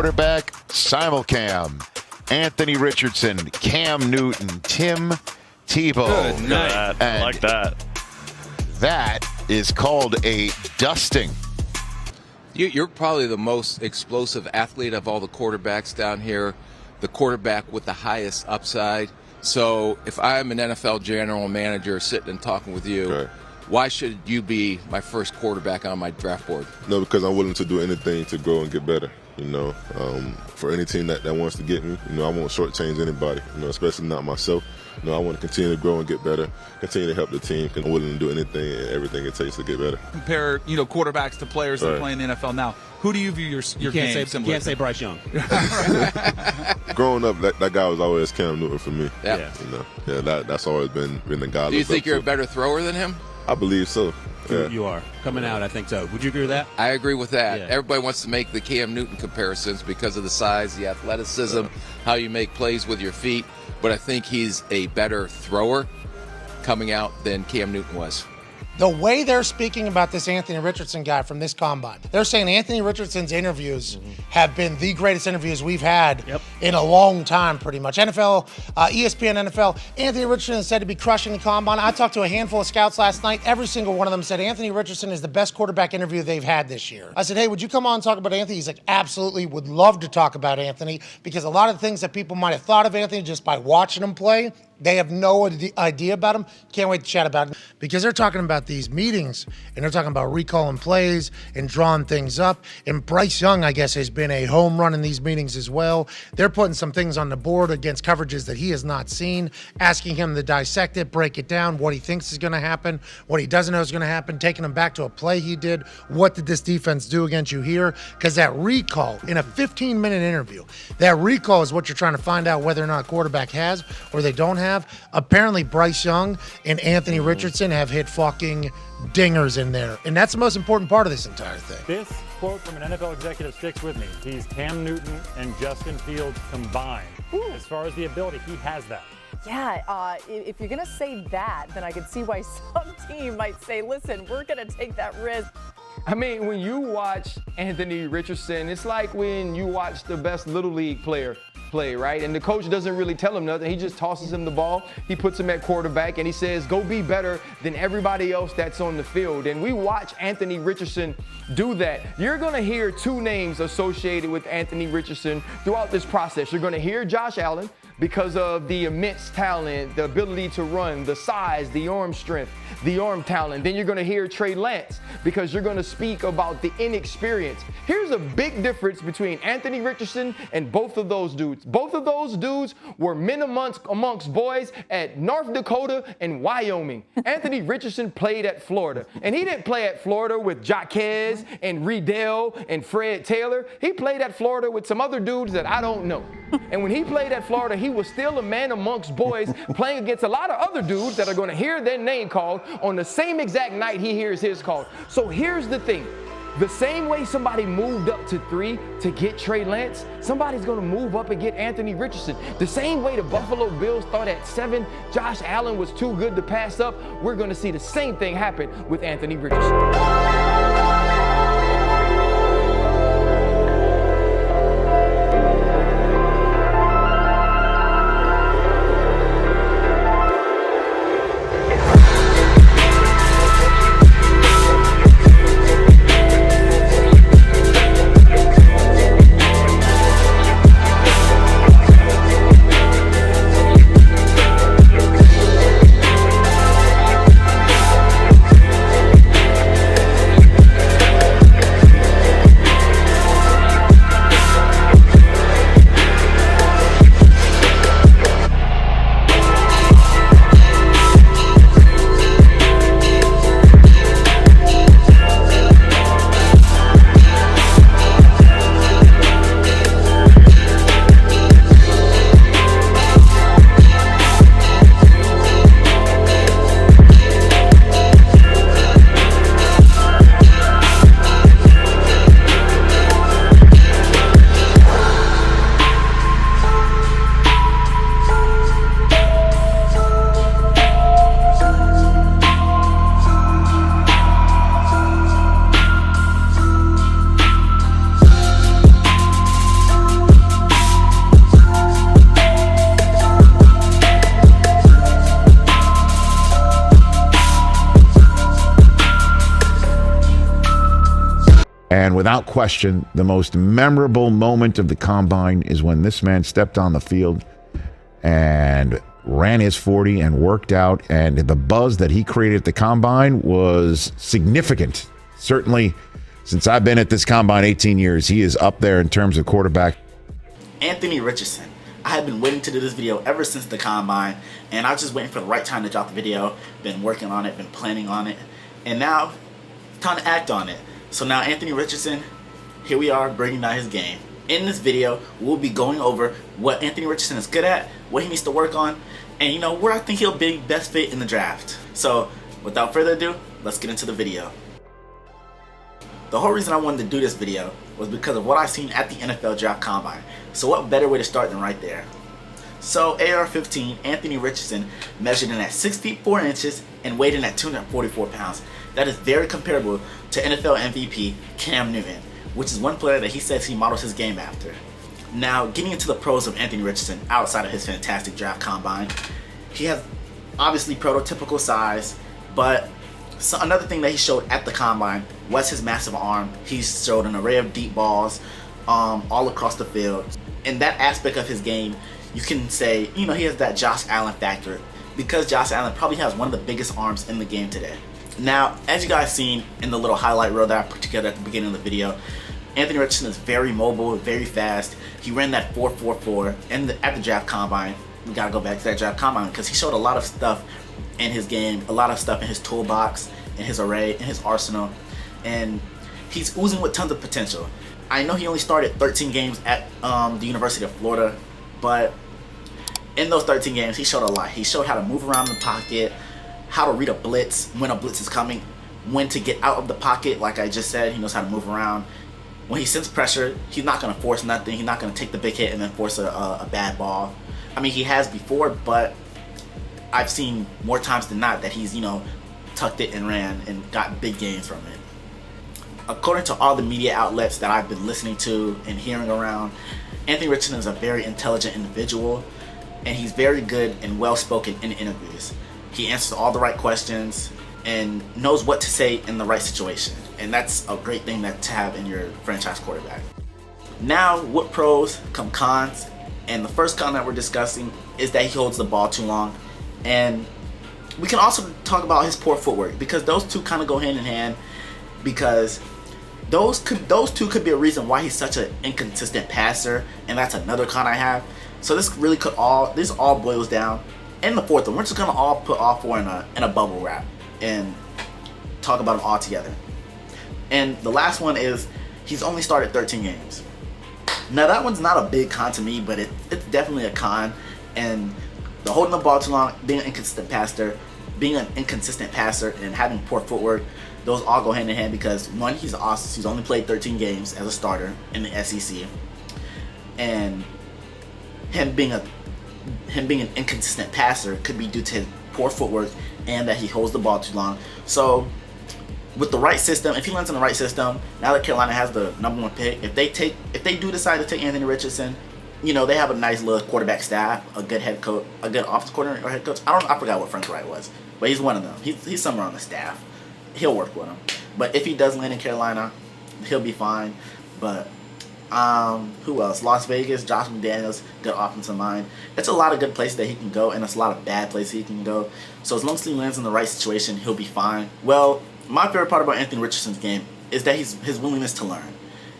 Quarterback simulcam. Anthony Richardson, Cam Newton, Tim Tebow. Good night. I like that. That is called a dusting. You're probably the most explosive athlete of all the quarterbacks down here, the quarterback with the highest upside. So if I'm an NFL general manager sitting and talking with you, Okay. why should you be my first quarterback on my draft board? No, because I'm willing to do anything to grow and get better. For any team that wants to get me, I won't shortchange anybody, especially not myself. I want to continue to grow and get better, continue to help the team. I'm willing to do anything and everything it takes to get better. Compare, quarterbacks to players that play in the NFL now. Who do you view your game similar? You can't say Bryce Young. Growing up, that guy was always Cam Newton for me. Yeah. That's always been the guy. Do you think you're a better thrower than him? I believe so. Yeah. You are. Coming out, I think so. Would you agree with that? I agree with that. Yeah. Everybody wants to make the Cam Newton comparisons because of the size, the athleticism, how you make plays with your feet. But I think he's a better thrower coming out than Cam Newton was. The way they're speaking about this Anthony Richardson guy from this combine, they're saying Anthony Richardson's interviews have been the greatest interviews we've had in a long time, pretty much. NFL, ESPN NFL, Anthony Richardson is said to be crushing the combine. I talked to a handful of scouts last night. Every single one of them said Anthony Richardson is the best quarterback interview they've had this year. I said, hey, would you come on and talk about Anthony? He's like, absolutely, would love to talk about Anthony, because a lot of the things that people might have thought of Anthony just by watching him play, they have no idea about him. Can't wait to chat about him, because they're talking about these meetings and they're talking about recalling plays and drawing things up. And Bryce Young, I guess, has been a home run in these meetings as well. They're putting some things on the board against coverages that he has not seen, asking him to dissect it, break it down, what he thinks is going to happen, what he doesn't know is going to happen, taking him back to a play he did. What did this defense do against you here? Because that recall in a 15-minute interview, that recall is what you're trying to find out whether or not a quarterback has or they don't have. Apparently, Bryce Young and Anthony Richardson have hit fucking dingers in there. And that's the most important part of this entire thing. This quote from an NFL executive sticks with me. He's Cam Newton and Justin Fields combined. As far as the ability, he has that. Yeah, if you're going to say that, then I could see why some team might say, listen, we're going to take that risk. I mean, when you watch Anthony Richardson, it's like when you watch the best Little League player play, right? And the coach doesn't really tell him nothing. He just tosses him the ball. He puts him at quarterback, and he says, go be better than everybody else that's on the field. And we watch Anthony Richardson do that. You're going to hear two names associated with Anthony Richardson throughout this process. You're going to hear Josh Allen, because of the immense talent, the ability to run, the size, the arm strength, the arm talent. Then you're going to hear Trey Lance, because you're going to speak about the inexperience. Here's a big difference between Anthony Richardson and both of those dudes. Both of those dudes were men amongst boys at North Dakota and Wyoming. Anthony Richardson played at Florida. And he didn't play at Florida with Jaquez and Riddell and Fred Taylor. He played at Florida with some other dudes that I don't know. And when he played at Florida, he was still a man amongst boys, playing against a lot of other dudes that are going to hear their name called on the same exact night he hears his called. So here's the thing. The same way somebody moved up to 3 to get Trey Lance, somebody's going to move up and get Anthony Richardson. The same way the Buffalo Bills thought at 7 Josh Allen was too good to pass up, we're going to see the same thing happen with Anthony Richardson. without question, the most memorable moment of the combine is when this man stepped on the field and ran his 40 and worked out, and the buzz that he created at the combine was significant. Certainly, since I've been at this combine 18 years, he is up there in terms of quarterback. Anthony Richardson. I have been waiting to do this video ever since the combine, and I was just waiting for the right time to drop the video. Been working on it, been planning on it, and now time to act on it. So now Anthony Richardson, here we are breaking down his game. In this video, we'll be going over what Anthony Richardson is good at, what he needs to work on, and you know, where I think he'll be best fit in the draft. So without further ado, let's get into the video. The whole reason I wanted to do this video was because of what I've seen at the NFL Draft Combine. So what better way to start than right there? So AR-15, Anthony Richardson measured in at 6 feet 4 inches and weighed in at 244 pounds. That is very comparable to NFL MVP Cam Newton, which is one player that he says he models his game after. Now, getting into the pros of Anthony Richardson outside of his fantastic draft combine, he has obviously prototypical size, but another thing that he showed at the combine was his massive arm. He showed an array of deep balls all across the field. In that aspect of his game, you can say, you know, he has that Josh Allen factor, because Josh Allen probably has one of the biggest arms in the game today. Now, as you guys seen in the little highlight reel that I put together at the beginning of the video, Anthony Richardson is very mobile, very fast. He ran that 4.44 at the draft combine. We gotta go back to that draft combine because he showed a lot of stuff in his game, a lot of stuff in his toolbox, in his array, in his arsenal, and he's oozing with tons of potential. I know he only started 13 games at the University of Florida, but in those 13 games, he showed a lot. He showed how to move around the pocket, how to read a blitz, when a blitz is coming, when to get out of the pocket. Like I just said, he knows how to move around. When he senses pressure, he's not going to force nothing. He's not going to take the big hit and then force a bad ball. I mean, he has before, but I've seen more times than not that he's, you know, tucked it and ran and got big gains from it. According to all the media outlets that I've been listening to and hearing around, Anthony Richardson is a very intelligent individual, and he's very good and well-spoken in interviews. He answers all the right questions and knows what to say in the right situation, and that's a great thing to have in your franchise quarterback. Now, what pros come cons, and the first con that we're discussing is that he holds the ball too long, and we can also talk about his poor footwork, because those two kind of go hand in hand, because those two could be a reason why he's such an inconsistent passer, and that's another con I have. So this all boils down in the fourth one. We're just gonna all put all four in a bubble wrap and talk about them all together. And the last one is he's only started 13 games. Now that one's not a big con to me, but it's definitely a con. And the holding the ball too long, being an inconsistent passer, and having poor footwork, those all go hand in hand, because one, he's only played 13 games as a starter in the SEC, and him being an inconsistent passer could be due to his poor footwork and that he holds the ball too long. So with the right system, if he lands in the right system, now that Carolina has the #1 pick, if they do decide to take Anthony Richardson, you know, they have a nice little quarterback staff, a good head coach, a good offensive coordinator or head coach. I forgot what Frank Wright was, but he's one of them. He's somewhere on the staff. He'll work with him. But if he does land in Carolina, he'll be fine. But who else? Las Vegas, Josh McDaniels, good offensive mind. It's a lot of good places that he can go, and it's a lot of bad places he can go. So as long as he lands in the right situation, he'll be fine. Well, my favorite part about Anthony Richardson's game is that his willingness to learn.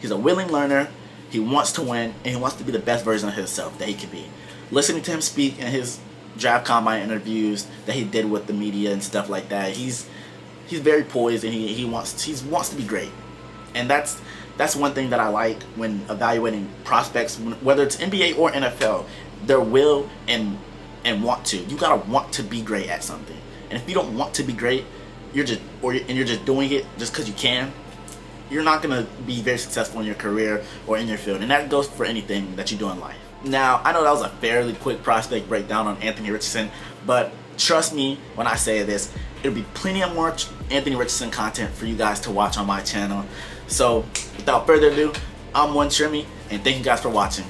He's a willing learner. He wants to win, and he wants to be the best version of himself that he could be. Listening to him speak in his draft combine interviews that he did with the media and stuff like that, he's very poised, and he wants to be great. And that's one thing that I like when evaluating prospects, whether it's NBA or NFL. Their will and want to. You gotta want to be great at something. And if you don't want to be great, you're just doing it just because you can, you're not gonna be very successful in your career or in your field. And that goes for anything that you do in life. Now, I know that was a fairly quick prospect breakdown on Anthony Richardson, but trust me when I say this, it'll be plenty of more Anthony Richardson content for you guys to watch on my channel. So, without further ado, I'm One Trimmy, and thank you guys for watching.